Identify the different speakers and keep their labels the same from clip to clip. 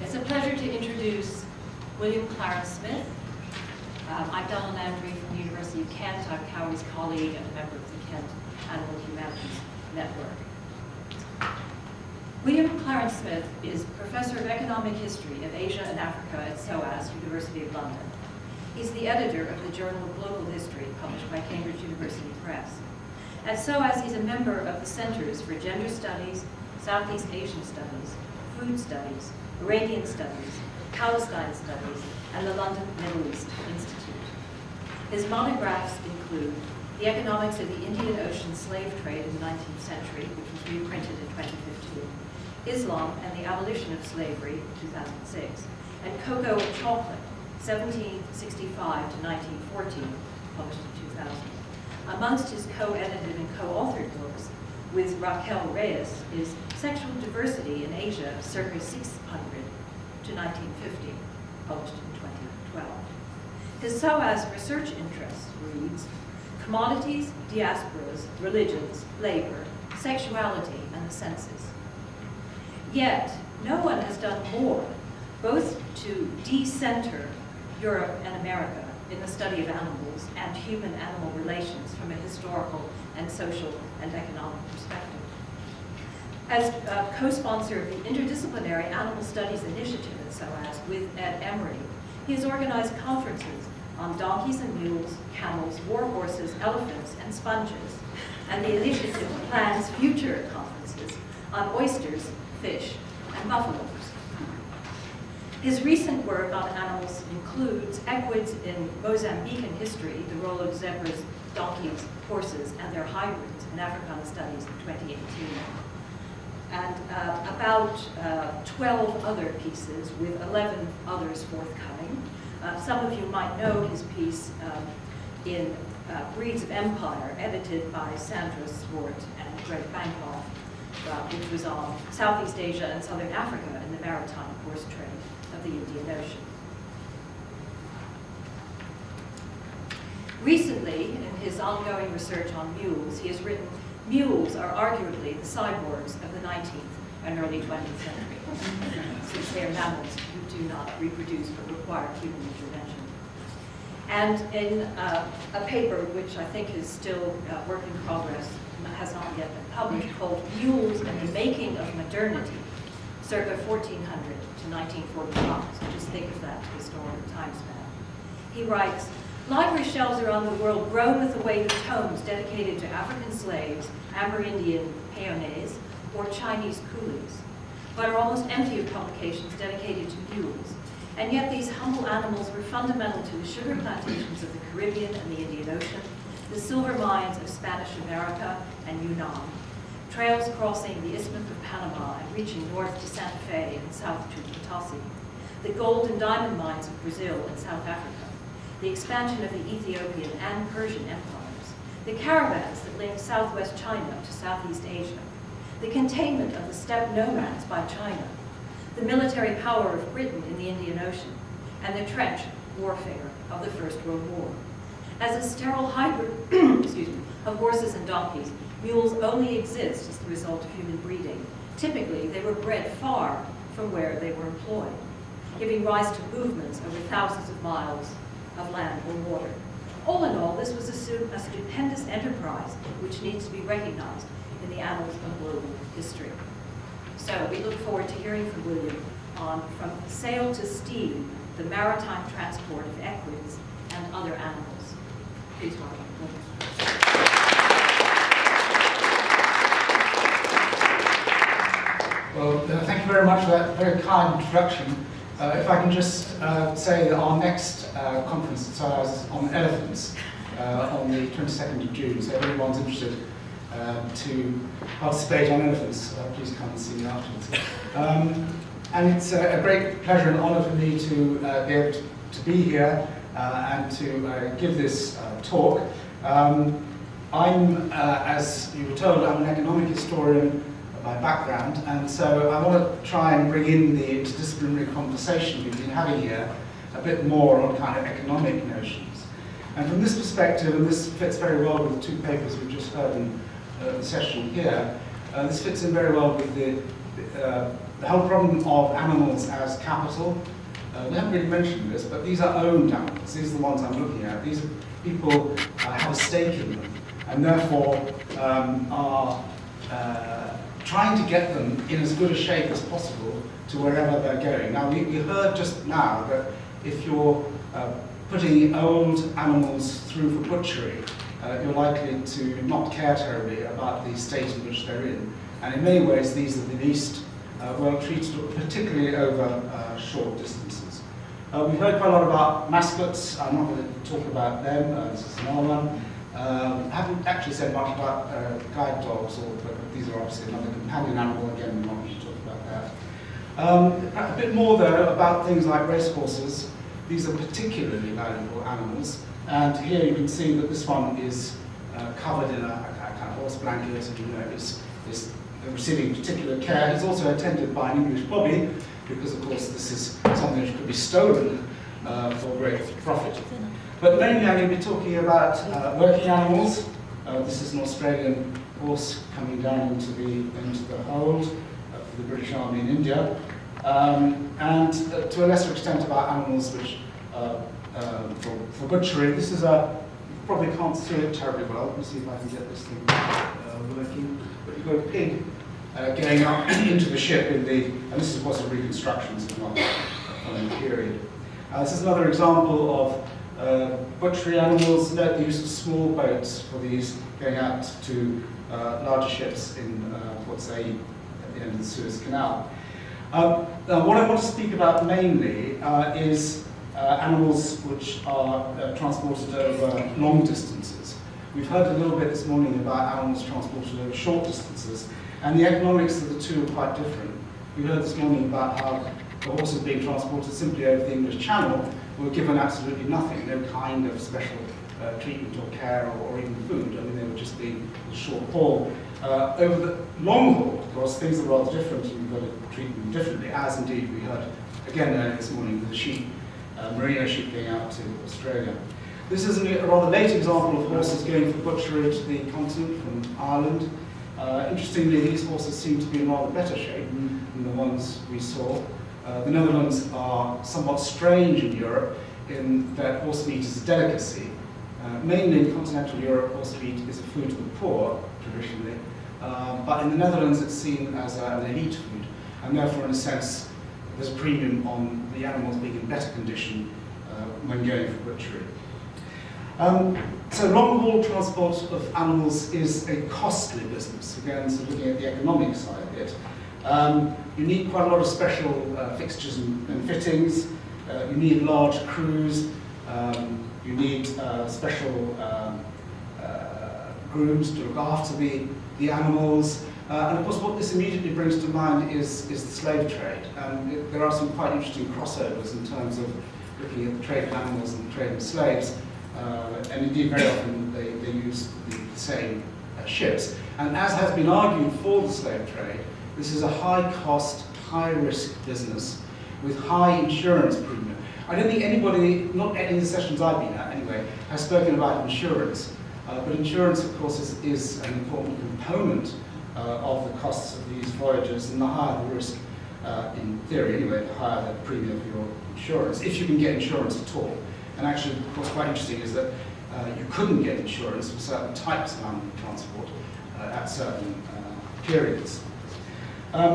Speaker 1: It's a pleasure to introduce William Clarence-Smith. I'm Donna Landry from the University of Kent. I'm Kaori's colleague and a member of the Kent Animal Humanities Network. William Clarence-Smith is Professor of Economic History of Asia and Africa at SOAS, University of London. He's the editor of the Journal of Global History, published by Cambridge University Press. At SOAS, he's a member of the Centers for Gender Studies, Southeast Asian Studies, Food Studies, Iranian Studies, Palestine Studies, and the London Middle East Institute. His monographs include The Economics of the Indian Ocean Slave Trade in the 19th Century, which was reprinted in 2015, Islam and the Abolition of Slavery, 2006, and Cocoa and Chocolate, 1765 to 1914, published in 2000. Amongst his co-edited and co-authored books with Raquel Reyes is Sexual Diversity in Asia, circa 600 to 1950, published in 2012. His SOAS research interest reads Commodities, Diasporas, Religions, Labor, Sexuality, and the Census. Yet, no one has done more, both to de-center Europe and America in the study of animals and human-animal relations from a historical and social and economic perspective. As co-sponsor of the Interdisciplinary Animal Studies Initiative at SOAS with Ed Emery, he has organized conferences on donkeys and mules, camels, war horses, elephants, and sponges, and the initiative plans future conferences on oysters, fish, and buffaloes. His recent work on animals includes Equids in Mozambican history, the role of zebras, donkeys, horses, and their hybrids in Africana Studies in 2018. And about 12 other pieces with 11 others forthcoming. Some of you might know his piece in Breeds of Empire, edited by Sandra Swart and Greg Bankhoff, which was on Southeast Asia and Southern Africa and the maritime horse trade of the Indian Ocean. Recently, in his ongoing research on mules, he has written, "Mules are arguably the cyborgs of the 19th and early 20th century, since they are mammals who do not reproduce but require human intervention." And in a paper which I think is still work in progress, has not yet been published, called Mules and the Making of Modernity, circa 1400 to 1945. So just think of that historical time span. He writes, "Library shelves around the world groan with the weight of tomes dedicated to African slaves, Amerindian peones, or Chinese coolies, but are almost empty of publications dedicated to mules. And yet these humble animals were fundamental to the sugar plantations of the Caribbean and the Indian Ocean, the silver mines of Spanish America and Yunnan, trails crossing the Isthmus of Panama and reaching north to Santa Fe and south to Potosi, the gold and diamond mines of Brazil and South Africa, the expansion of the Ethiopian and Persian empires, the caravans that linked southwest China to Southeast Asia, the containment of the steppe nomads by China, the military power of Britain in the Indian Ocean, and the trench warfare of the First World War. As a sterile hybrid of horses and donkeys, mules only exist as the result of human breeding. Typically, they were bred far from where they were employed, giving rise to movements over thousands of miles of land or water. All in all, this was a stupendous enterprise which needs to be recognized in the annals of global history." So we look forward to hearing from William on From Sail to Steam, the maritime transport of equids and other animals. Please welcome William.
Speaker 2: Well, thank you very much for that very kind introduction. If I can just say that our next conference at SOAS is on elephants on the 22nd of June. So if anyone's interested to participate on elephants, please come and see me afterwards. And it's a great pleasure and honour for me to be able to be here and to give this talk. I'm, as you were told, I'm an economic historian by background, and so I want to try and bring in the interdisciplinary conversation we've been having here a bit more on kind of economic notions. And from this perspective, and this fits very well with the two papers we've just heard in the session here, this fits in very well with the The whole problem of animals as capital, we haven't really mentioned this, but these are owned animals. These are the ones I'm looking at. These people have a stake in them, and therefore are trying to get them in as good a shape as possible to wherever they're going. Now, we heard just now that if you're putting old animals through for butchery, you're likely to not care terribly about the state in which they're in. And in many ways, these are the least well treated, particularly over short distances. We've heard quite a lot about mascots. I'm not going to talk about them. This is another one. I haven't actually said much about guide dogs, but these are obviously another companion animal. Again, we're not going to talk about that. A bit more, though, about things like racehorses. These are particularly valuable animals. And here you can see that this one is covered in a kind of horse blanket, and is receiving particular care. He's also attended by an English bobby, because of course this is something which could be stolen for great profit. But mainly I'm going to be talking about working animals. This is an Australian horse coming down into the hold for the British Army in India. And to a lesser extent about animals which for butchery. This is you probably can't see it terribly well. Let me see if I can get this thing working. But you've got a pig going up into the ship and this is what's a reconstruction, so not from the period. This is another example of butchery animals. Note the use of small boats for these going out to larger ships in Port Said at the end of the Suez Canal. Now, what I want to speak about mainly is animals which are transported over long distances. We've heard a little bit this morning about animals transported over short distances, and the economics of the two are quite different. We heard this morning about how the horses being transported simply over the English Channel were given absolutely nothing, no kind of special treatment or care or even food. I mean, they would just be a short haul. Over the long haul, of course, things are rather different, and you've got to treat them differently, as indeed we heard again earlier this morning with the sheep, merino sheep going out to Australia. This is a rather late example of horses going for butchery to the continent from Ireland. Interestingly, these horses seem to be in rather better shape than the ones we saw. The Netherlands are somewhat strange in Europe in that horse meat is a delicacy. Mainly in continental Europe, horse meat is a food of the poor, traditionally. But in the Netherlands, it's seen as an elite food. And therefore, in a sense, there's a premium on the animals being in better condition when going for butchery. So long-haul transport of animals is a costly business. Again, so looking at the economic side of it. You need quite a lot of special fixtures and fittings. You need large crews. You need special grooms to look after the animals. And of course, what this immediately brings to mind is the slave trade. There are some quite interesting crossovers in terms of looking at the trade in animals and the trade in slaves. And indeed, very often they use the same ships. And as has been argued for the slave trade, this is a high-cost, high-risk business with high insurance premium. I don't think anybody, not any of the sessions I've been at anyway, has spoken about insurance. But insurance, of course, is an important component of the costs of these voyages, and the higher the risk, in theory anyway, the higher the premium for your insurance, if you can get insurance at all. And actually, what's quite interesting is that you couldn't get insurance for certain types of animal transport at certain periods.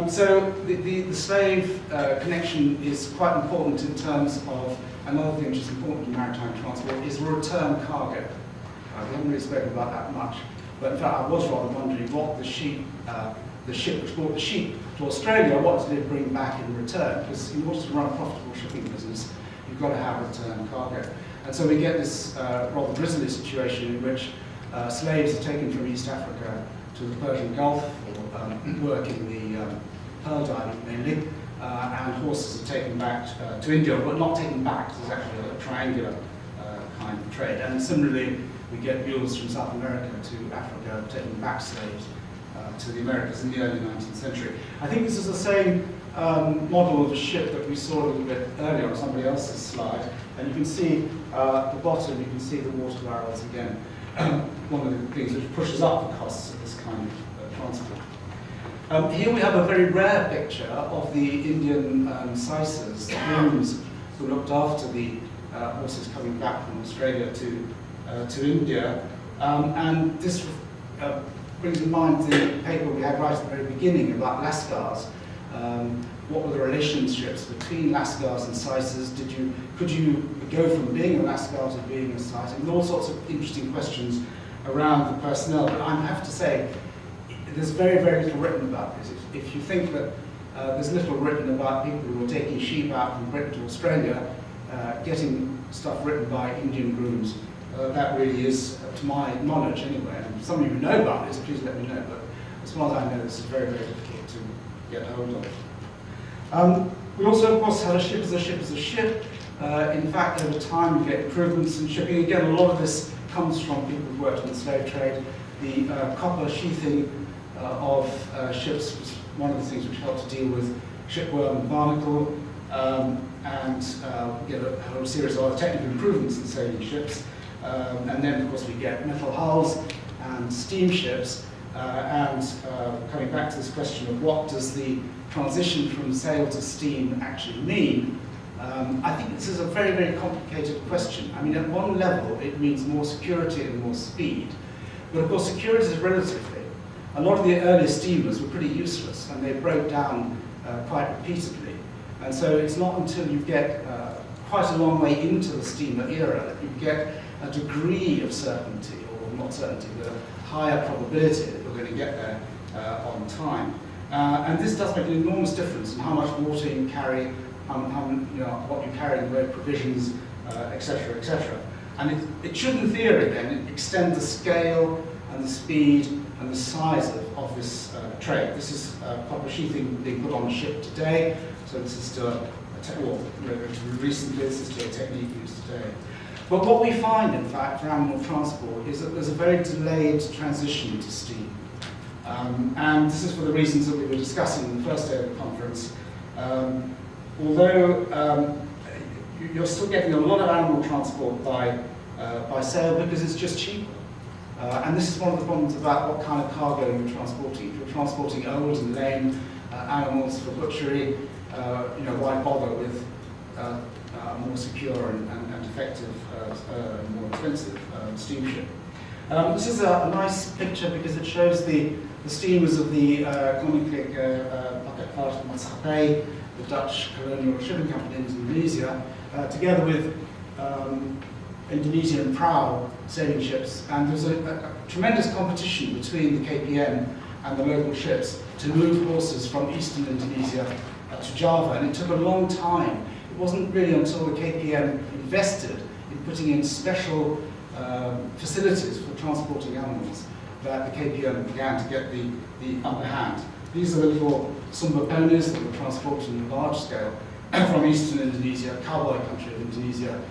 Speaker 2: So the slave connection is quite important in terms of another thing which is important in maritime transport is return cargo. We haven't really spoken about that much, but in fact I was rather wondering what the ship which brought the sheep to Australia, what did it bring back in return? Because in order to run a profitable shipping business, you've got to have return cargo. And so we get this rather grisly situation in which slaves are taken from East Africa to the Persian Gulf for work in the pearl diving mainly, and horses are taken back to India, but not taken back, because there's actually a triangular kind of trade. And similarly, we get mules from South America to Africa taking back slaves to the Americas in the early 19th century. I think this is the same model of a ship that we saw a little bit earlier on somebody else's slide. And you can see at the bottom, you can see the water barrels again. One of the things which pushes up the costs of this kind of transport. Here we have a very rare picture of the Indian sisers, the grooms who looked after the horses coming back from Australia to India. And this brings in mind the paper we had right at the very beginning about Lascars. What were the relationships between Lascars and sisers? Could you go from being a Lascar to being a siser? And all sorts of interesting questions around the personnel. But I have to say, there's very, very little written about this. If you think that there's little written about people who are taking sheep out from Britain to Australia, getting stuff written by Indian grooms, that really is, to my knowledge anyway, and some of you know about this, please let me know, but as far as I know, this is very, very difficult to get hold of. We also, of course, had a ship as a ship as a ship. In fact, over time, we get improvements in shipping. Again, a lot of this comes from people who've worked in the slave trade. The copper sheathing of ships was one of the things which helped to deal with shipworm and barnacle, and get a whole series of other technical improvements in sailing ships. And then, of course, we get metal hulls and steamships. And coming back to this question of what does the transition from sail to steam actually mean, I think this is a very, very complicated question. I mean, at one level, it means more security and more speed. But of course, security is relatively. A lot of the early steamers were pretty useless, and they broke down quite repeatedly. And so it's not until you get quite a long way into the steamer era that you get a degree of certainty, or not certainty, but a higher probability that you're going to get there on time. And this does make an enormous difference in how much water you carry, what you carry in the way of provisions, etc., etc. And it should, in theory, then, extend the scale and the speed and the size of this trade. This is copper sheathing being put on a ship today, so this is still relatively recently, this is still a technique used today. But what we find, in fact, for animal transport is that there's a very delayed transition to steam. And this is for the reasons that we were discussing in the first day of the conference. Although you're still getting a lot of animal transport by sail because it's just cheaper. And this is one of the problems about what kind of cargo you're transporting. If you're transporting old and lame animals for butchery, why bother with more secure and effective, more expensive steamship? This is a nice picture because it shows the steamers of the Koninklijk Paketvaart Maatschappij, the Dutch colonial shipping company in Indonesia, together with Indonesian prow sailing ships. And there's a tremendous competition between the KPN and the local ships to move horses from eastern Indonesia to Java, and it took a long time. It wasn't really until the KPN invested in putting in special facilities for transporting animals that the KPN began to get the upper hand. These are the little Sumba ponies that were transported on a large scale from eastern Indonesia, cowboy country of Indonesia,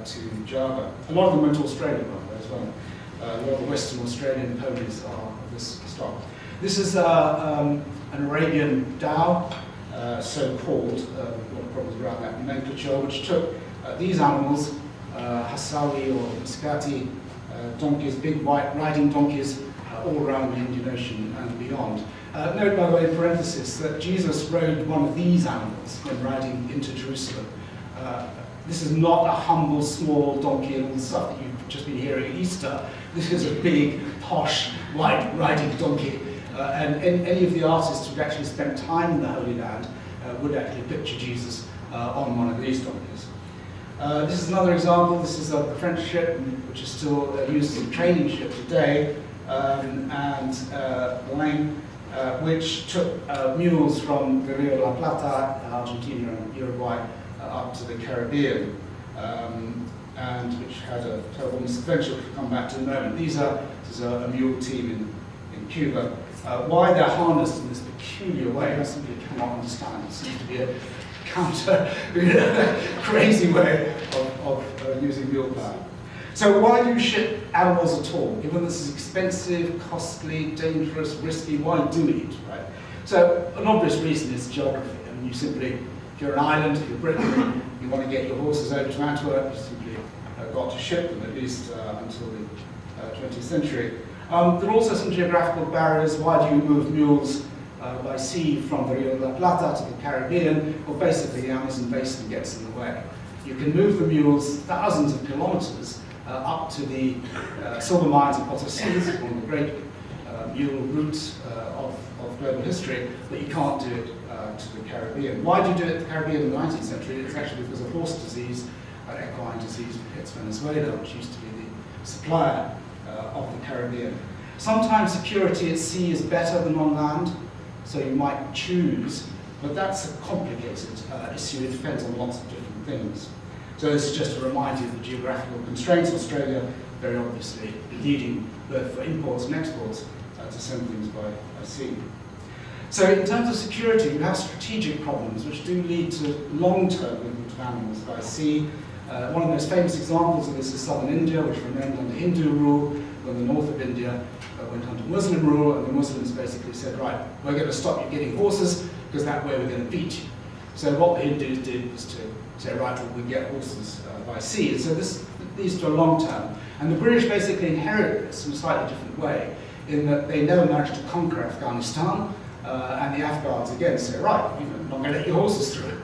Speaker 2: to Java. A lot of them went to Australia, by the way, as well. A lot of the Western Australian ponies are of this stock. This is an Arabian dhow, so-called, a lot of problems around that nomenclature, which took these animals, Hassawi or Muscati donkeys, big white riding donkeys, all around the Indian Ocean and beyond. Note, by the way, in parenthesis, that Jesus rode one of these animals when riding into Jerusalem. This is not a humble, small donkey and all the stuff that you've just been hearing at Easter. This is a big, posh, white riding donkey. And any of the artists who'd actually spent time in the Holy Land would actually picture Jesus on one of these donkeys. This is another example. This is a French ship, which is still used as a training ship today, which took mules from the Rio de la Plata, Argentina and Uruguay, up to the Caribbean, and which had a terrible misadventure which we'll come back to in a moment. This is a mule team in Cuba. Why they're harnessed in this peculiar way, I simply cannot understand. It seems to be a counter, crazy way of using mule power. So why do you ship animals at all? Given this is expensive, costly, dangerous, risky, why do it, right? So an obvious reason is geography. I mean, you simply, if you're an island, if you're Britain, you want to get your horses over to Antwerp, you simply got to ship them, at least until the 20th century. There are also some geographical barriers. Why do you move mules by sea from the Rio de la Plata to the Caribbean, well, basically the Amazon basin gets in the way. You can move the mules thousands of kilometers up to the silver mines of Potosí, one of the great mule routes of global history, but you can't do it to the Caribbean. Why do you do it to the Caribbean in the 19th century? It's actually because of horse disease, equine disease, hits Venezuela, which used to be the supplier of the Caribbean. Sometimes security at sea is better than on land, so you might choose, but that's a complicated issue. It depends on lots of different things. So this is just to remind you of the geographical constraints. Australia, very obviously, leading both for imports and exports to send things by sea. So in terms of security, you have strategic problems which do lead to long-term movement of animals by sea. One of the most famous examples of this is southern India, which remained under Hindu rule when the north of India went under Muslim rule, and the Muslims basically said, right, we're going to stop you getting horses because that way we're going to beat you. So what the Hindus did was to say, right, well, we get horses by sea. And so this leads to a long term. And the British basically inherit this in a slightly different way, in that they never managed to conquer Afghanistan, and the Afghans again say, right, you're not going to let your horses through.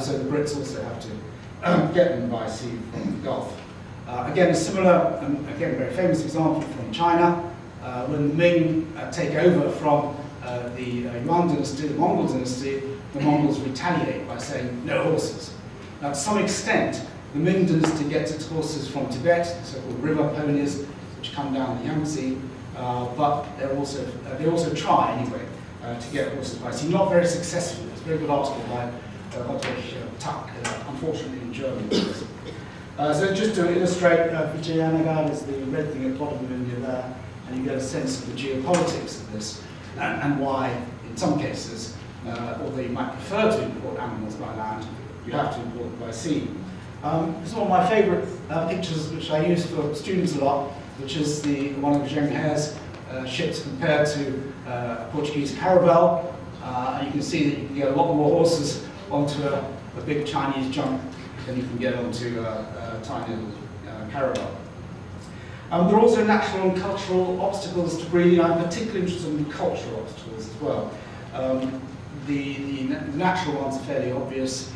Speaker 2: So the Brits also have to get them by sea from the Gulf. Again, a similar, again, very famous example from China, when the Ming take over from the Yuan dynasty, the Mongol dynasty, the Mongols retaliate by saying no horses. Now, to some extent, the Ming dynasty gets its horses from Tibet, the so-called river ponies, which come down the Yangtze, but they also try anyway to get horses by sea. Not very successfully. It's a very good article by Dr. Tuck, unfortunately in German. So just to illustrate, Dr Nagai is the red thing at the bottom of India there, and you get a sense of the geopolitics of this, and why, in some cases, although you might prefer to import animals by land, you have to import them by sea. This is one of my favourite pictures, which I use for students a lot, which is one of Zheng He's ships compared to a Portuguese caravel. And you can see that you can get a lot more horses onto a big Chinese junk than you can get onto a tiny little caravel. There are also natural and cultural obstacles to breeding. I'm particularly interested in cultural obstacles as well. The natural ones are fairly obvious.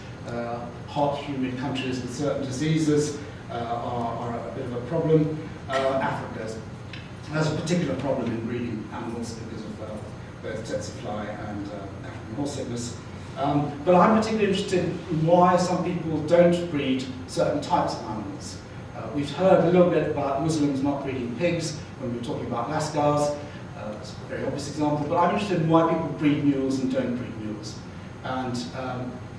Speaker 2: Hot, humid countries with certain diseases are a bit of a problem. Africa has a particular problem in breeding animals because of both tsetse fly and African horse sickness. But I'm particularly interested in why some people don't breed certain types of animals. We've heard a little bit about Muslims not breeding pigs when we were talking about lascars. That's a very obvious example, but I'm interested in why people breed mules and don't breed mules. And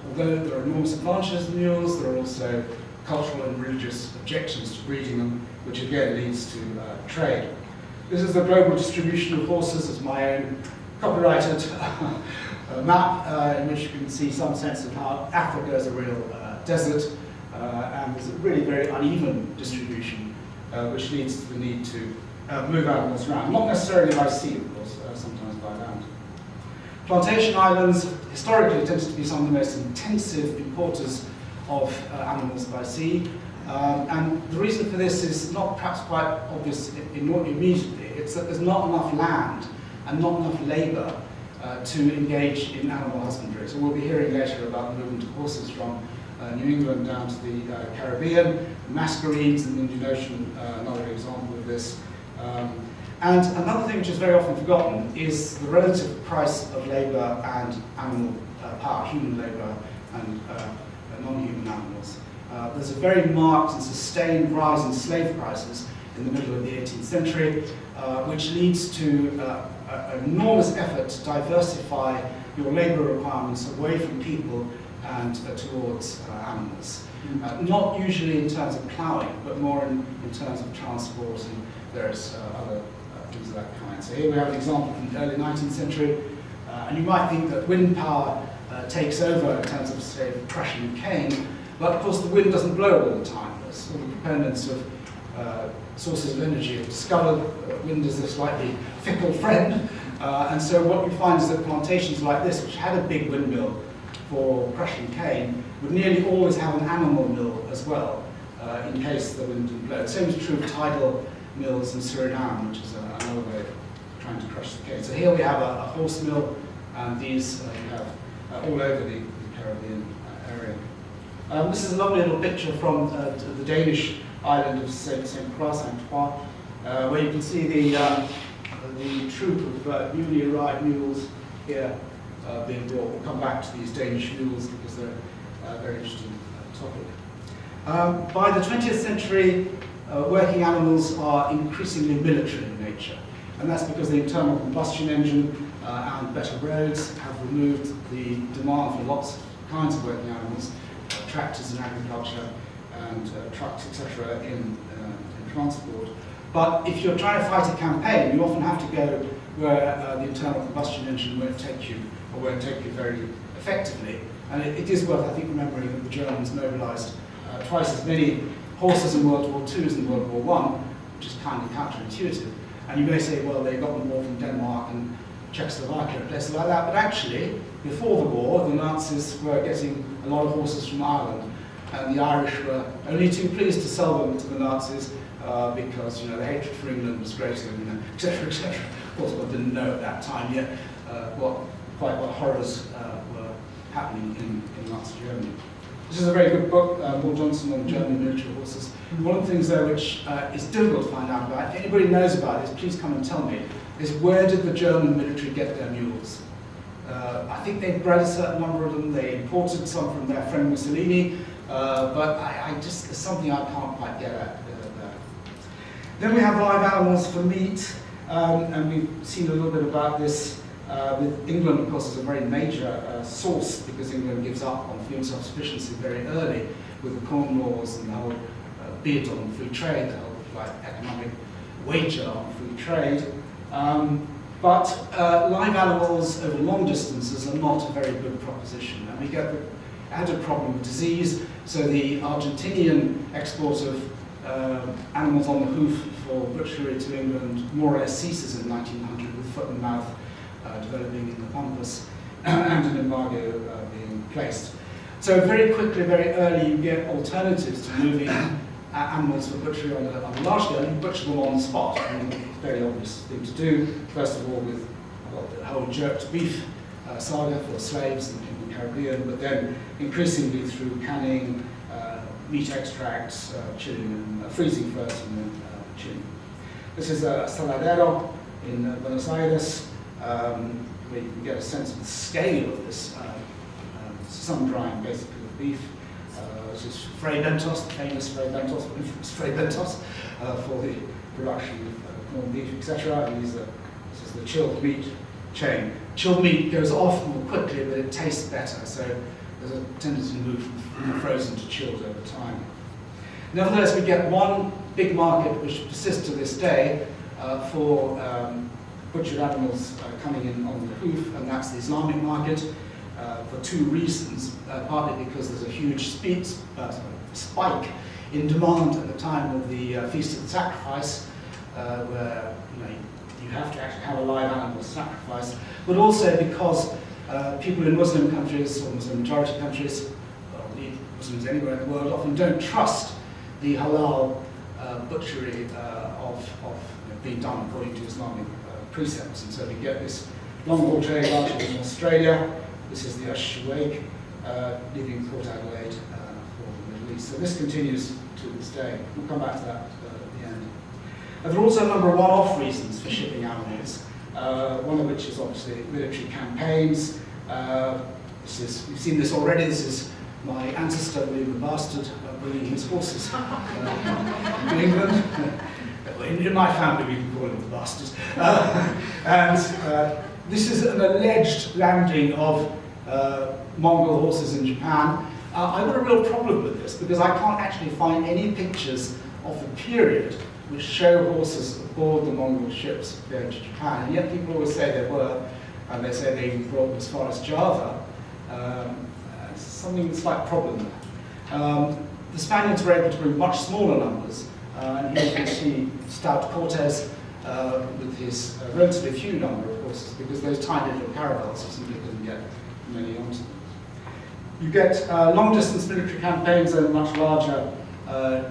Speaker 2: although there are enormous advantages in mules, there are also cultural and religious objections to breeding them, which again leads to trade. This is the global distribution of horses as my own copyrighted map, in which you can see some sense of how Africa is a real desert, and there's a really very uneven distribution, which leads to the need to move animals around. Not necessarily by sea, of course, sometimes by land. Plantation islands historically tend to be some of the most intensive importers of animals by sea. And the reason for this is not perhaps quite obvious immediately. It's that there's not enough land and not enough labour to engage in animal husbandry. So we'll be hearing later about the movement of horses from New England down to the Caribbean. Masquerades in the Indian Ocean, another example of this. And another thing which is very often forgotten is the relative price of labour and animal power, human labour and non-human animals. There's a very marked and sustained rise in slave prices in the middle of the 18th century, which leads to an enormous effort to diversify your labour requirements away from people and towards animals. Not usually in terms of ploughing, but more in terms of transport and various other things of that kind. So here we have an example from the early 19th century, and you might think that wind power takes over in terms of, say, crushing cane, but of course the wind doesn't blow all the time. As all the proponents of sources of energy have discovered, wind is a slightly fickle friend, and so what you find is that plantations like this, which had a big windmill for crushing cane, would nearly always have an animal mill as well, in case the wind didn't blow. The same is true of tidal mills in Suriname, which is another way of trying to crush the cane. So here we have a horse mill and these you have all over the Caribbean area. This is a lovely little picture from the Danish island of St. Croix-Saint-Trois, where you can see the troop of newly arrived mules here being brought. We'll come back to these Danish mules because they're a very interesting topic. By the 20th century, working animals are increasingly military in nature, and that's because the internal combustion engine and better roads have removed the demand for lots of kinds of working animals, tractors in agriculture and trucks, etc. in transport. But if you're trying to fight a campaign, you often have to go where the internal combustion engine won't take you, or won't take you very effectively. And it is worth, I think, remembering that the Germans mobilised twice as many horses in World War II as in World War I, which is kind of counterintuitive. And you may say, well, they got them all from Denmark and Czechoslovakia and places like that. But actually, before the war, the Nazis were getting a lot of horses from Ireland. And the Irish were only too pleased to sell them to the Nazis because, the hatred for England was greater, etc., etc. Of course, one didn't know at that time yet what horrors were happening in Nazi Germany. This is a very good book, Paul Johnson on German military horses. One of the things, though, which is difficult to find out about, if anybody knows about this, please come and tell me, is where did the German military get their mules? I think they bred a certain number of them, they imported some from their friend Mussolini, but there's something I can't quite get at there. Then we have live animals for meat, and we've seen a little bit about this with England, of course, is a very major source because England gives up on food self-sufficiency very early with the Corn Laws and the whole bid on free trade, the whole economic wager on free trade. But live animals over long distances are not a very good proposition, and we get the added problem of disease. So the Argentinian export of animals on the hoof for butchery to England more or less ceases in 1900 with foot and mouth developing in the Pampas and an embargo being placed. So very quickly, very early, you get alternatives to moving animals for butchery on a large scale. You butcher them on the spot. I mean, it's a very obvious thing to do. First of all, with the whole jerked beef saga for slaves in the Caribbean, but then increasingly through canning, meat extracts, chilling, and freezing first, and then chilling. This is a saladero in Buenos Aires, where you can get a sense of the scale of this sun drying, basically, of beef. This is Fray Bentos, the famous Fray Bentos, infamous Fray Bentos, for the production of corned beef, etc. And this is the chilled meat chain. Chilled meat goes off more quickly, but it tastes better, so there's a tendency to move from frozen to chilled over time. Nevertheless, we get one big market which persists to this day for butchered animals coming in on the hoof, and that's the Islamic market for two reasons. Partly because there's a huge spike in demand at the time of the Feast of the Sacrifice, where you have to actually have a live animal sacrifice, but also because people in Muslim countries, or Muslim majority countries, or indeed Muslims anywhere in the world, often don't trust the halal butchery of being done according to Islamic precepts. And so we get this long-haul trade largely in Australia. This is the Ashwaik leaving Port Adelaide for the Middle East. So this continues to this day. We'll come back to that at the end. There are also a number of one-off reasons for shipping animals, one of which is obviously military campaigns. We've seen this already. This is my ancestor, William the Bastard, bringing his horses to England. In my family, we can call him the Bastard. And this is an alleged landing of Mongol horses in Japan. I've got a real problem with this because I can't actually find any pictures of the period which show horses aboard the Mongol ships going to Japan. And yet people always say there were, and they say they even brought them as far as Java. Something slight problem there. The Spaniards were able to bring much smaller numbers. And here you can see Stout Cortes with his relatively few number of horses, because those tiny little caravels simply couldn't get many onto them. You get long-distance military campaigns and much larger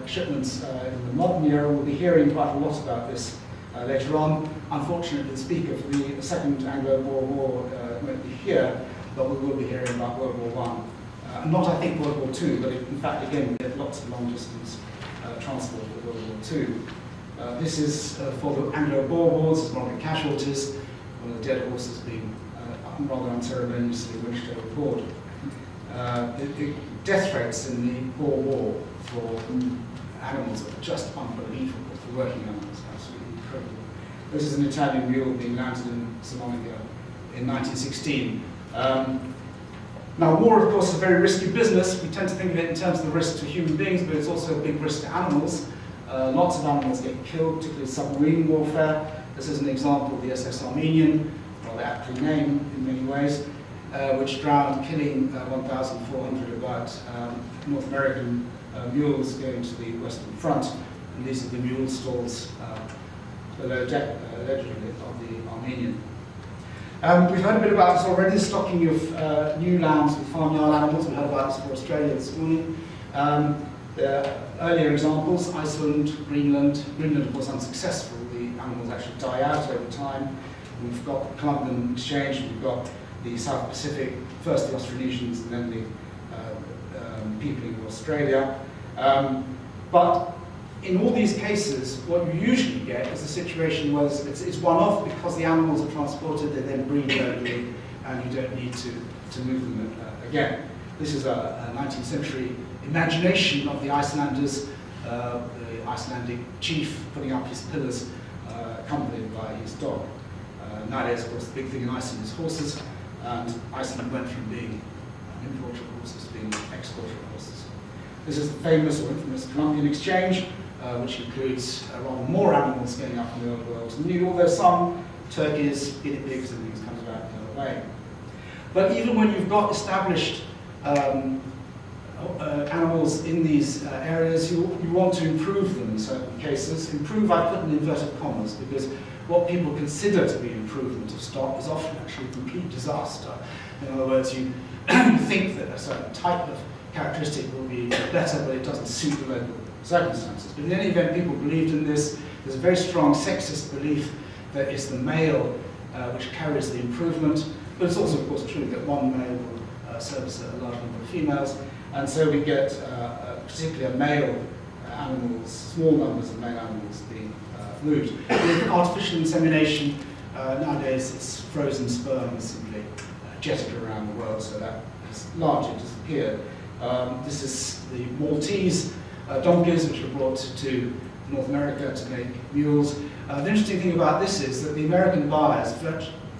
Speaker 2: shipments in the modern era. We'll be hearing quite a lot about this later on. Unfortunately, the speaker for the Second Anglo-Boer War won't be here, but we will be hearing about World War I. Not, I think, World War II, but in fact, again, we get lots of long-distance transport for World War II. This is for the Anglo-Boer Wars, as one of the casualties, one of the dead horses being rather unceremoniously winched overboard. The death rates in the Boer War for animals are just unbelievable, for working animals, absolutely incredible. This is an Italian mule being landed in Salonika in 1916. Now, war, of course, is a very risky business. We tend to think of it in terms of the risk to human beings, but it's also a big risk to animals. Lots of animals get killed, particularly submarine warfare. This is an example of the SS Armenian, rather aptly named in many ways, which drowned, killing 1,400 about North American mules going to the Western Front. And these are the mule stalls below deck, allegedly, of the Armenian. We've heard a bit about this already, the stocking of new lands with farmyard animals. We heard about this for Australia this morning. Earlier examples, Iceland, Greenland. Greenland was unsuccessful. The animals actually die out over time. We've got the Columbian Exchange, we've got the South Pacific, first the Austronesians and then the peopling of Australia. But in all these cases, what you usually get is a situation where it's one-off because the animals are transported, they then breed locally, and you don't need to move them again. This is a 19th century imagination of the Icelanders, the Icelandic chief putting up his pillars, accompanied by his dog. Nowadays, of course, the big thing in Iceland is horses, and Iceland went from being an importer of horses to being an exporter of horses. This is the famous or infamous Columbian Exchange, which includes rather more animals going up in the old world than new, although some turkeys, guinea pigs, and things comes about the other way. But even when you've got established animals in these areas, you want to improve them in certain cases. Improve, I put in inverted commas, because what people consider to be improvement of stock is often actually a complete disaster. In other words, you think that a certain type of characteristic will be better, but it doesn't suit the local circumstances. But in any event, people believed in this. There's a very strong sexist belief that it's the male which carries the improvement, but it's also, of course, true that one male will service a large number of females, and so we get particularly male animals, small numbers of male animals being moved. With artificial insemination, nowadays it's frozen sperm is simply jetted around the world, so that has largely disappeared. This is the Maltese donkeys, which were brought to North America to make mules. The interesting thing about this is that the American buyers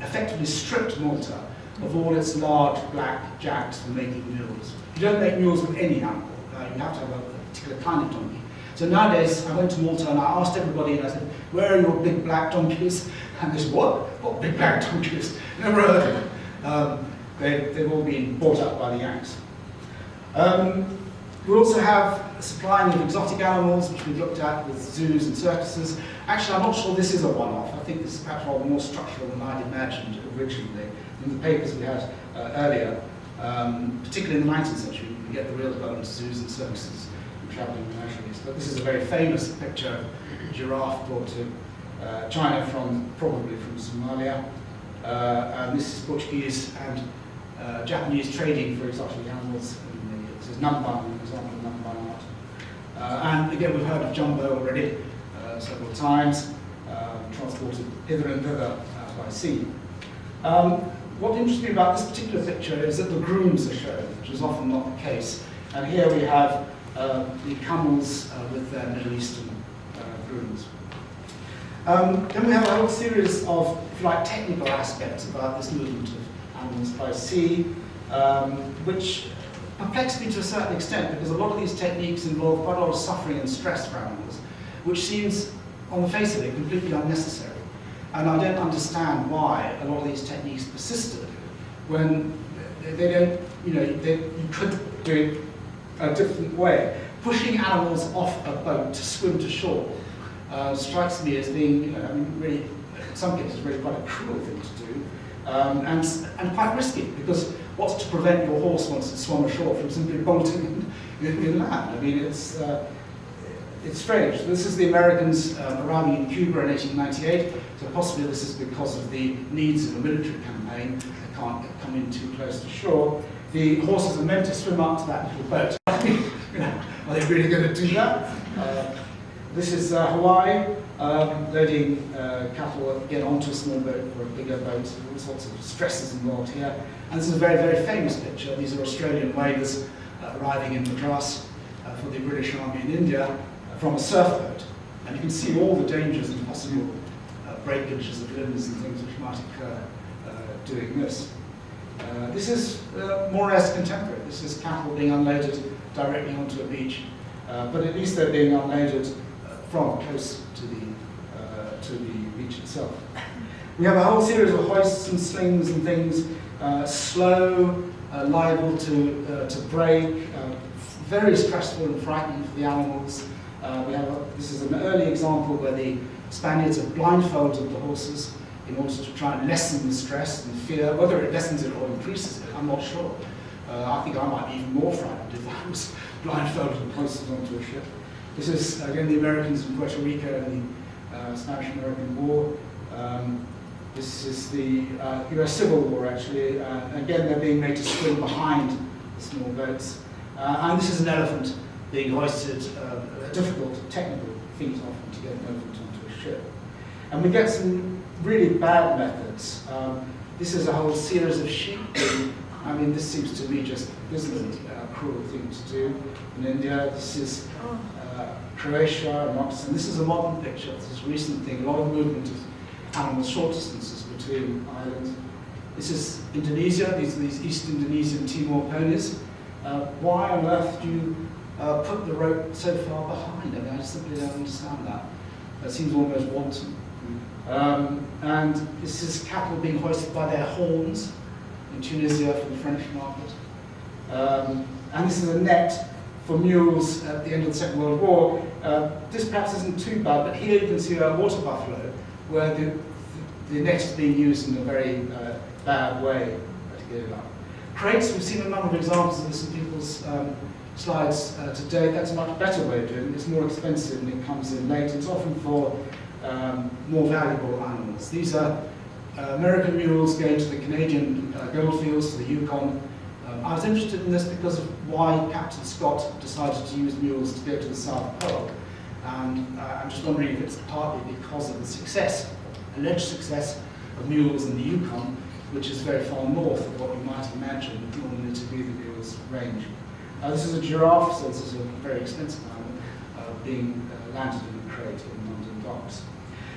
Speaker 2: effectively stripped Malta of all its large black jacks for making mules. You don't make mules with any animal. You have to have a particular kind of donkey. So nowadays, I went to Malta and I asked everybody, and I said, "Where are your big black donkeys?" And they said, "What? What big black donkeys? Never heard of them." They've all been bought up by the Yanks. We also have supplying of exotic animals, which we've looked at with zoos and circuses. Actually, I'm not sure this is a one-off. I think this is perhaps rather more structural than I'd imagined originally. In the papers we had earlier, particularly in the 19th century, you can get the real development of zoos and circuses and travelling menageries. But this is a very famous picture of a giraffe brought to China probably from Somalia. And this is Portuguese and Japanese trading for exotic animals. This is Namban, an example of Namban art. And again, we've heard of jumbo already several times, transported hither and thither by sea. What interests me about this particular picture is that the grooms are shown, which is often not the case. And here we have the camels with their Middle Eastern grooms. Then we have a whole series of, if you like, technical aspects about this movement of animals by sea, which perplex me to a certain extent, because a lot of these techniques involve quite a lot of suffering and stress for animals, which seems, on the face of it, completely unnecessary. And I don't understand why a lot of these techniques persisted when they don't, you could do it a different way. Pushing animals off a boat to swim to shore strikes me as being, really, in some cases, really quite a cruel thing to do, and quite risky, because what's to prevent your horse once it's swum ashore from simply bolting inland? I mean, it's strange. This is the Americans arriving in Cuba in 1898, so possibly this is because of the needs of a military campaign. They can't come in too close to shore. The horses are meant to swim up to that little boat. Are they really going to do that? This is Hawaii, loading cattle again onto a small boat or a bigger boat. All sorts of stresses involved here. And this is a very, very famous picture. These are Australian whalers arriving in Madras for the British Army in India from a surf boat. And you can see all the dangers and possible breakages of limbs and things which might occur doing this. This is more or less contemporary. This is cattle being unloaded directly onto a beach, but at least they're being unloaded from close to the beach itself. We have a whole series of hoists and slings and things, slow, liable to break, very stressful and frightening for the animals. This is an early example where the Spaniards have blindfolded the horses in order to try and lessen the stress and fear. Whether it lessens it or increases it, I'm not sure. I think I might be even more frightened if I was blindfolded and hoisted onto a ship. This is, again, the Americans in Puerto Rico in the Spanish-American War. This is the US Civil War, actually. Again, they're being made to swim behind the small boats. And this is an elephant being hoisted, a difficult technical feat often to get an elephant onto a ship. And we get some really bad methods. This is a whole series of sheep. I mean, this seems to me just abysmally cruel thing to do in India. This is Croatia, and this is a modern picture. This is a recent thing, a lot of movement of animals short distances between islands. This is Indonesia. These are these East Indonesian Timor ponies. Why on earth do you put the rope so far behind? I mean, I simply don't understand that. That seems almost wanton. And this is cattle being hoisted by their horns in Tunisia for the French market. And this is a net for mules at the end of the Second World War. This perhaps isn't too bad, but here you can see a water buffalo where the net is being used in a very bad way to get it up. Crates, we've seen a number of examples of this in people's slides today. That's a much better way of doing it. It's more expensive and it comes in late. It's often for more valuable animals. These are American mules going to the Canadian goldfields, to the Yukon. I was interested in this because of why Captain Scott decided to use mules to go to the South Pole. And I'm just wondering if it's partly because of the success, alleged success of mules in the Yukon, which is very far north of what you might imagine normally to be the mule's range. This is a giraffe, so this is a very expensive animal, being landed in a crate in London docks.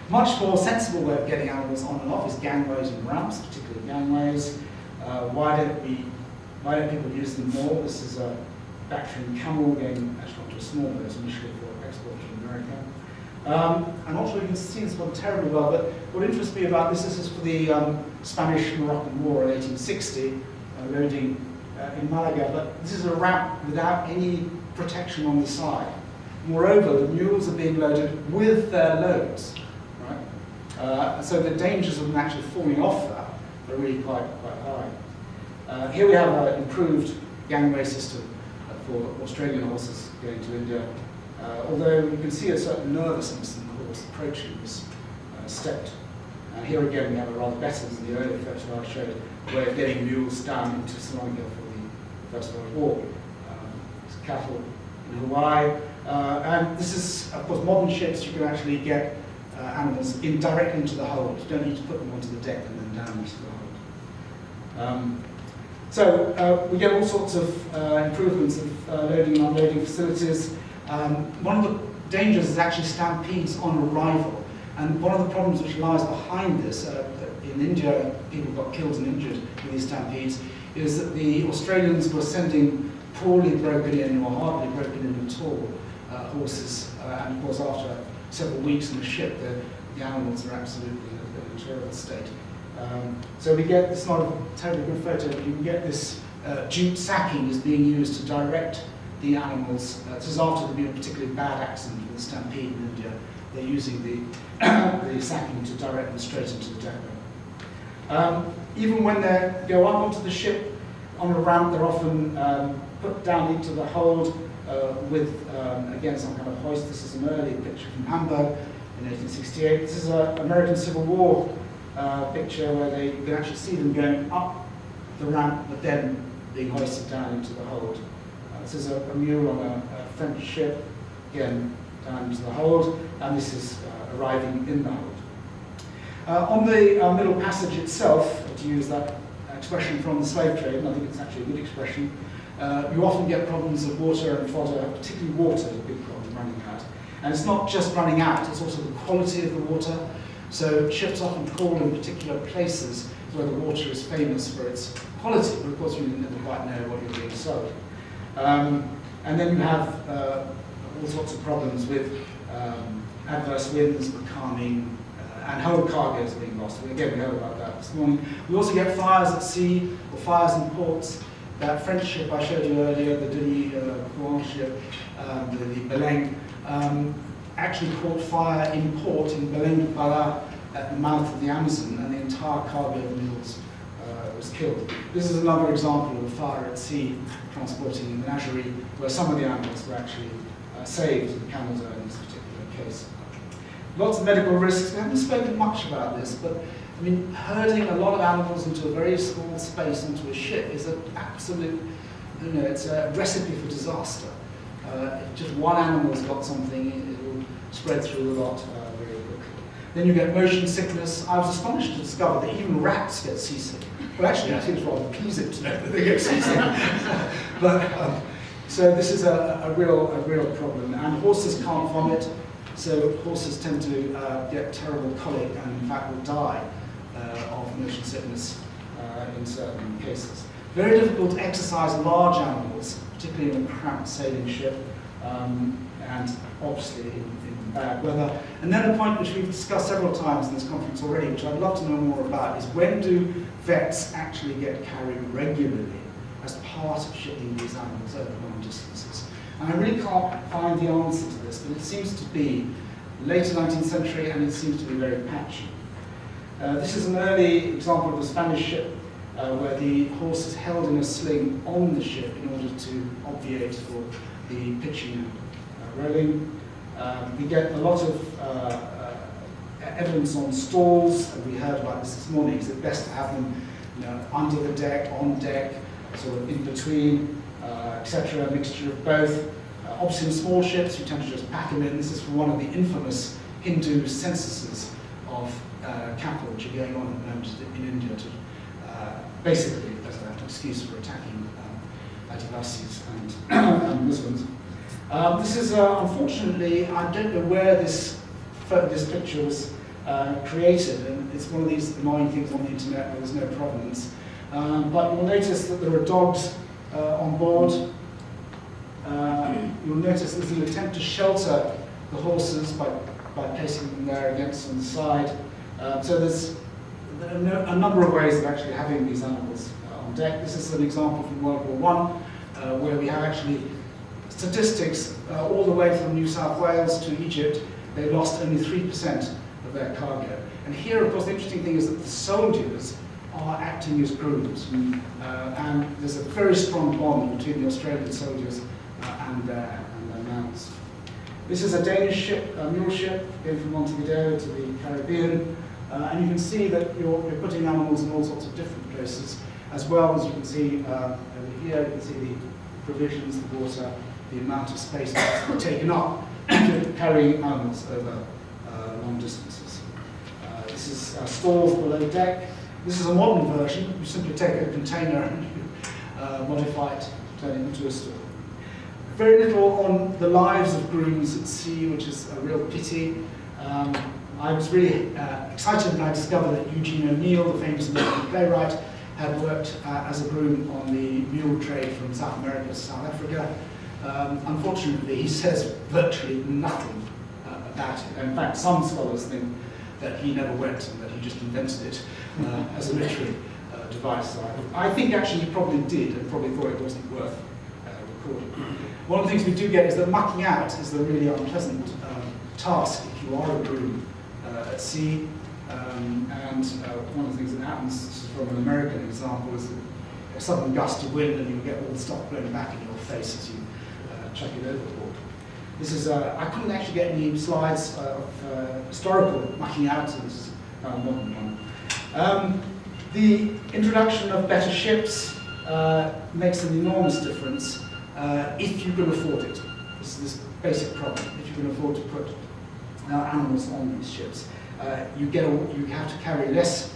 Speaker 2: Much more sensible way of getting animals on and off is gangways and ramps, particularly gangways. Why don't people use them more? This is a Bactrian camel going actually onto a small boat initially for export to America. I'm not sure you can see this one terribly well, but what interests me about this is for the Spanish-Moroccan War in 1860, loading in Malaga, but this is a ramp without any protection on the side. Moreover, the mules are being loaded with their loads, right? So the dangers of them actually falling off that are really quite high. Here we have an improved gangway system for Australian horses going to India, although you can see a certain nervousness in the horse approaching this stepped. And here again we have a rather better than the earlier photo I showed, way of getting mules down into Sri Lanka for the First World War. It's cattle in Hawaii. And this is, of course, modern ships. You can actually get animals directly into the hold. You don't need to put them onto the deck and then down into the hold. So we get all sorts of improvements of loading and unloading facilities. One of the dangers is actually stampedes on arrival. And one of the problems which lies behind this, in India, people got killed and injured in these stampedes, is that the Australians were sending poorly broken in or hardly broken in at all horses. And of course, after several weeks in the ship, the animals are absolutely in a terrible state. So we get, it's not a terribly good photo, but you can get this jute sacking is being used to direct the animals. This is after there'd been a particularly bad accident with the stampede in India. They're using the sacking to direct them straight into the depot. Even when they go up onto the ship on a ramp, they're often put down into the hold with, again, some kind of hoist. This is an early picture from Hamburg in 1868. This is an American Civil War picture where you can actually see them going up the ramp, but then being hoisted down into the hold. This is a mule on a French ship, again down into the hold, and this is arriving in the hold. On the middle passage itself, to use that expression from the slave trade, and I think it's actually a good expression, you often get problems of water and fodder, particularly water is a big problem, running out. And it's not just running out, it's also the quality of the water. So ships often call in particular places where the water is famous for its quality, but of course you never quite know what you're being sold. And then you have all sorts of problems with adverse winds, becalming, and whole cargoes being lost. Again, we heard about that this morning. We also get fires at sea, or fires in ports. That French ship I showed you earlier, the Denis Courant ship, the Beleng, actually caught fire in port in Beleng Pala at the mouth of the Amazon, and the entire cargo of mules was killed. This is another example of a fire at sea transporting a menagerie, where some of the animals were actually saved, the camels in this particular case. Lots of medical risks. We haven't spoken much about this, but I mean, herding a lot of animals into a very small space onto a ship is an absolute, it's a recipe for disaster. If just one animal's got something, it will spread through a lot very quickly. Then you get motion sickness. I was astonished to discover that even rats get seasick. Well, actually, I think it's rather pleasing to know that they get seasick. So this is a real problem. And horses can't vomit, so horses tend to get terrible colic and in fact will die of motion sickness in certain cases. Very difficult to exercise large animals, particularly in a cramped sailing ship, and obviously in bad weather. And then a point which we've discussed several times in this conference already, which I'd love to know more about, is when do vets actually get carried regularly as part of shipping these animals over long distances? And I really can't find the answer to this, but it seems to be later 19th century, and it seems to be very patchy. This is an early example of a Spanish ship where the horse is held in a sling on the ship in order to obviate for the pitching and rolling. We get a lot of evidence on stalls, and we heard about this morning. Is it best to have them under the deck, on deck, sort of in between, etc., a mixture of both. Obviously in small ships you tend to just pack them in. This is from one of the infamous Hindu censuses of cattle which are going on at the moment in India to basically as an excuse for attacking Adivasis and Muslims. This is unfortunately, I don't know where this picture was created, and it's one of these annoying things on the internet where there's no provenance. But you'll notice that there are dogs on board. You'll notice there's an attempt to shelter the horses by placing them there against on the side. So there are a number of ways of actually having these animals on deck. This is an example from World War I, where we have actually statistics all the way from New South Wales to Egypt. They lost only 3% of their cargo. And here, of course, the interesting thing is that the soldiers are acting as grooms. And there's a very strong bond between the Australian soldiers and their mounts. This is a Danish ship, a mule ship, going from Montevideo to the Caribbean. And you can see that you're putting animals in all sorts of different places, as well as you can see over here, you can see the provisions, the water, the amount of space that's taken up carrying animals over long distances. This is stalls below deck. This is a modern version. You simply take a container and you modify it, turn it into a stall. Very little on the lives of grooms at sea, which is a real pity. I was really excited when I discovered that Eugene O'Neill, the famous American playwright, had worked as a groom on the mule trade from South America to South Africa. Unfortunately, he says virtually nothing about it. In fact, some scholars think that he never went and that he just invented it as a literary device. So I think actually he probably did and probably thought it wasn't worth recording. One of the things we do get is that mucking out is the really unpleasant task if you are a groom at sea. And one of the things that happens, this is from an American example, is a sudden gust of wind and you get all the stuff blown back in your face as you chuck it overboard. This is, I couldn't actually get any slides of historical mucking out, so this is a modern one. The introduction of better ships makes an enormous difference if you can afford it. This is this basic problem. If you can afford to put animals on these ships, you have to carry less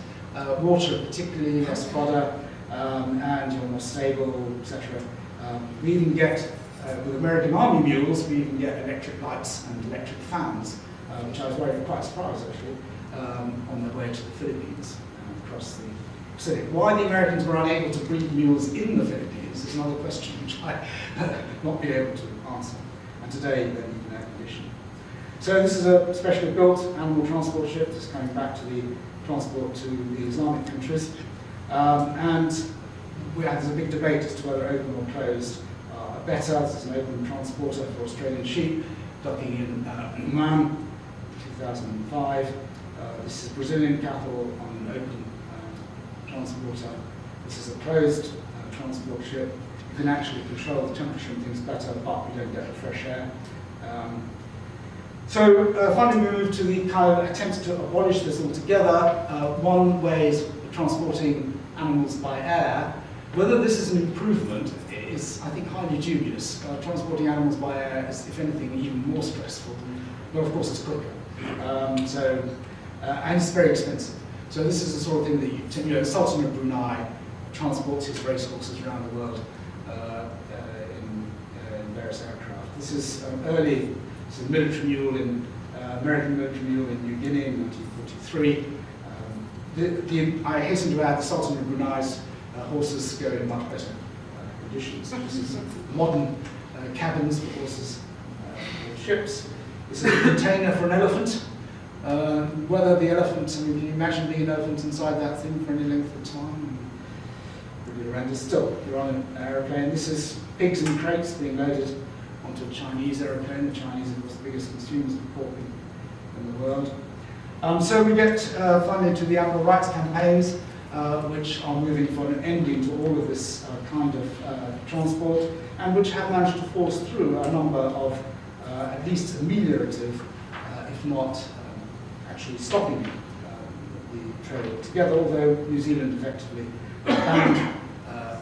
Speaker 2: water, particularly less fodder, and you're more stable, etc. We even get, with American Army mules, we even get electric lights and electric fans, which I was quite surprised actually, on their way to the Philippines across the Pacific. Why the Americans were unable to breed mules in the Philippines is another question which I not be able to answer. And today they're even air conditioned. So this is a specially built animal transport ship. It's coming back to the transport to the Islamic countries. And there's a big debate as to whether open or closed are better. This is an open transporter for Australian sheep, docking in Oman, 2005. This is Brazilian cattle on an open transporter. This is a closed transport ship. You can actually control the temperature and things better, but you don't get the fresh air. So finally we move to the kind of attempts to abolish this altogether. One way is transporting animals by air. Whether this is an improvement is, I think, highly dubious. Transporting animals by air is, if anything, even more stressful. Well, of course, it's quicker. And it's very expensive. So this is the sort of thing that the Sultan of Brunei transports his racehorses around the world in various aircraft. This is this is a military mule American military mule in New Guinea in 1943. I hasten to add the Sultan of Brunei's horses go in much better conditions. This is modern cabins for horses or ships. This is a container for an elephant. Whether the elephant, can you imagine being an elephant inside that thing for any length of time? Really horrendous. Still, you're on an aeroplane. This is pigs in crates being loaded onto a Chinese aeroplane. The Chinese, of course, the biggest consumers of pork in the world. So we get finally to the animal rights campaigns, which are moving for an ending to all of this kind of transport, and which have managed to force through a number of at least ameliorative, if not actually stopping the trade altogether, although New Zealand effectively banned,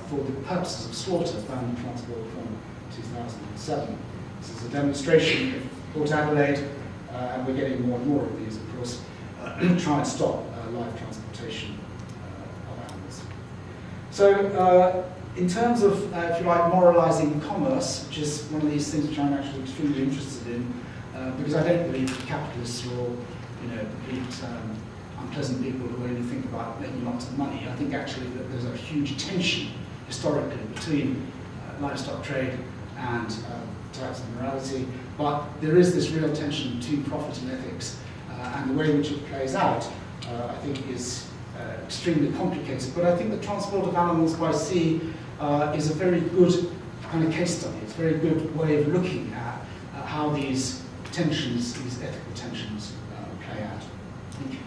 Speaker 2: for the purposes of slaughter, banned transport from 2007. This is a demonstration of Port Adelaide, and we're getting more and more of these, of course, try and stop live transportation of animals. So in terms of, if you like, moralizing commerce, which is one of these things which I'm actually extremely interested in, because I don't believe that capitalists are all, complete unpleasant people who only think about making lots of money. I think actually that there's a huge tension historically between livestock trade and types of morality, but there is this real tension between profit and ethics, and the way in which it plays out, I think, is extremely complicated. But I think the transport of animals by sea is a very good kind of case study. It's a very good way of looking at how these tensions, these ethical tensions, play out. Thank you.